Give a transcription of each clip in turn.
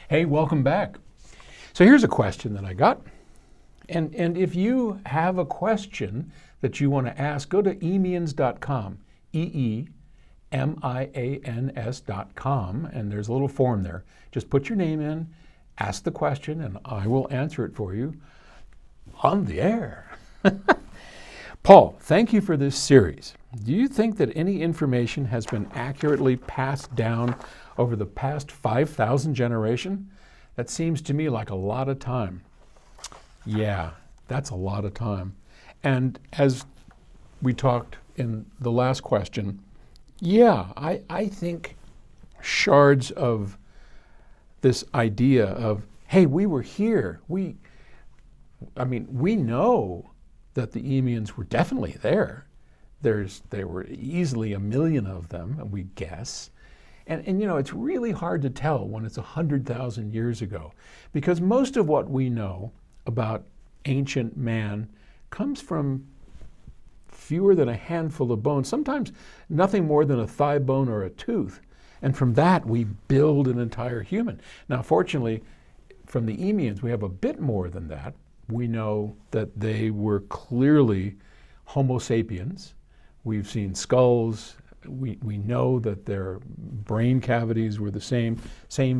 Hey, welcome back. So here's a question that I got. And if you have a question that you want to ask, go to eemians.com, EEMIANS.com, and there's a little form there. Just put your name in, ask the question, and I will answer it for you on the air. Paul, thank you for this series. Do you think that any information has been accurately passed down over the past 5,000 generations? That seems to me like a lot of time. Yeah, that's a lot of time. And as we talked in the last question, yeah, I think shards of this idea of, hey, we were here. We know that the Eemians were definitely there. There were easily 1 million of them, we guess. And you know, it's really hard to tell when it's 100,000 years ago, because most of what we know about ancient man comes from fewer than a handful of bones, sometimes nothing more than a thigh bone or a tooth. And from that, we build an entire human. Now, fortunately, from the Eemians, we have a bit more than that. We know that they were clearly Homo sapiens. We've seen skulls. We know that their brain cavities were the same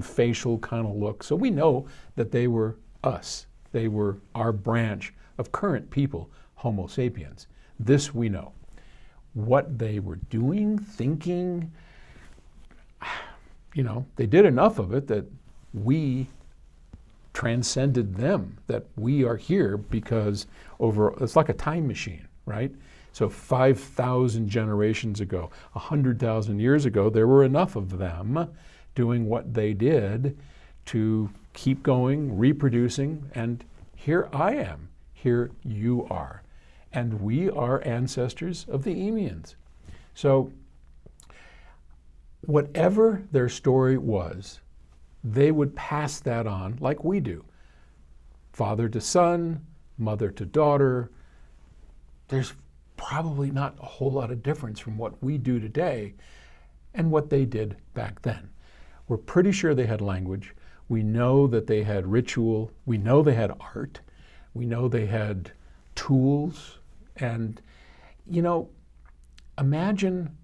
facial kind of look. So we know that they were us. They were our branch of current people, Homo sapiens. This we know. What they were doing, thinking, you know, they did enough of it that we transcended them, that we are here because it's like a time machine, right? So 5,000 generations ago, 100,000 years ago, there were enough of them doing what they did to keep going, reproducing, and here I am, here you are. And we are ancestors of the Eemians. So whatever their story was, they would pass that on like we do. Father to son, mother to daughter. There's probably not a whole lot of difference from what we do today and what they did back then. We're pretty sure they had language. We know that they had ritual. We know they had art. We know they had tools. And, you know, imagine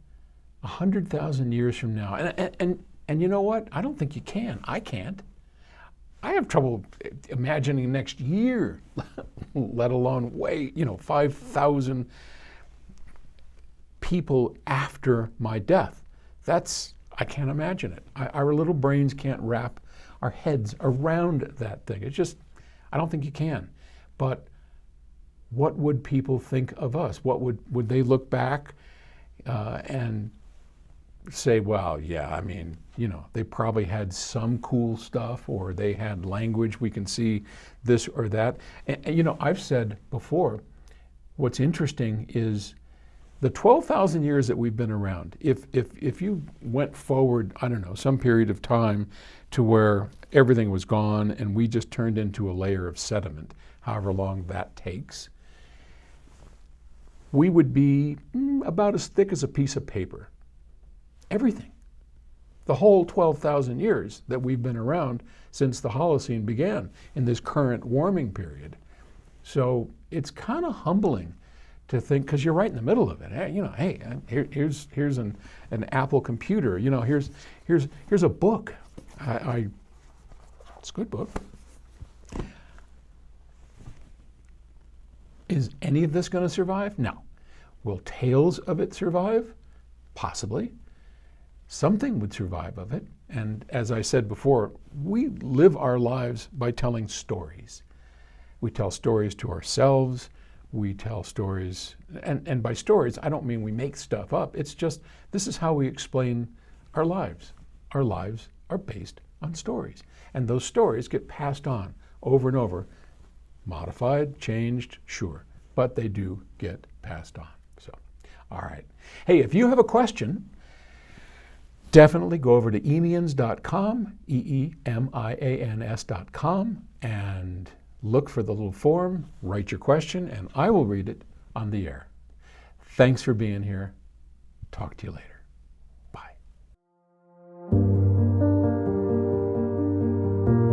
100,000 years from now. And you know what? I don't think you can. I can't. I have trouble imagining next year, let alone 5,000 people after my death. I can't imagine it. Our little brains can't wrap our heads around that thing. It's just, I don't think you can. But what would people think of us? What would they look back and say, well, yeah, I mean, you know, they probably had some cool stuff, or they had language, we can see this or that. And you know, I've said before, what's interesting is the 12,000 years that we've been around, if you went forward, I don't know, some period of time to where everything was gone and we just turned into a layer of sediment, however long that takes, we would be about as thick as a piece of paper. Everything. The whole 12,000 years that we've been around since the Holocene began in this current warming period. So it's kind of humbling to think, because you're right in the middle of it. Hey, you know, hey, here's an Apple computer. You know, here's a book. It's a good book. Is any of this going to survive? No. Will tales of it survive? Possibly. Something would survive of it. And as I said before, we live our lives by telling stories. We tell stories to ourselves. We tell stories, and by stories, I don't mean we make stuff up. It's just, this is how we explain our lives. Our lives are based on stories. And those stories get passed on over and over, modified, changed, sure, but they do get passed on. So, all right. Hey, if you have a question, definitely go over to eemians.com, EEMIANS.com, and look for the little form, write your question, and I will read it on the air. Thanks for being here. Talk to you later. Bye. you.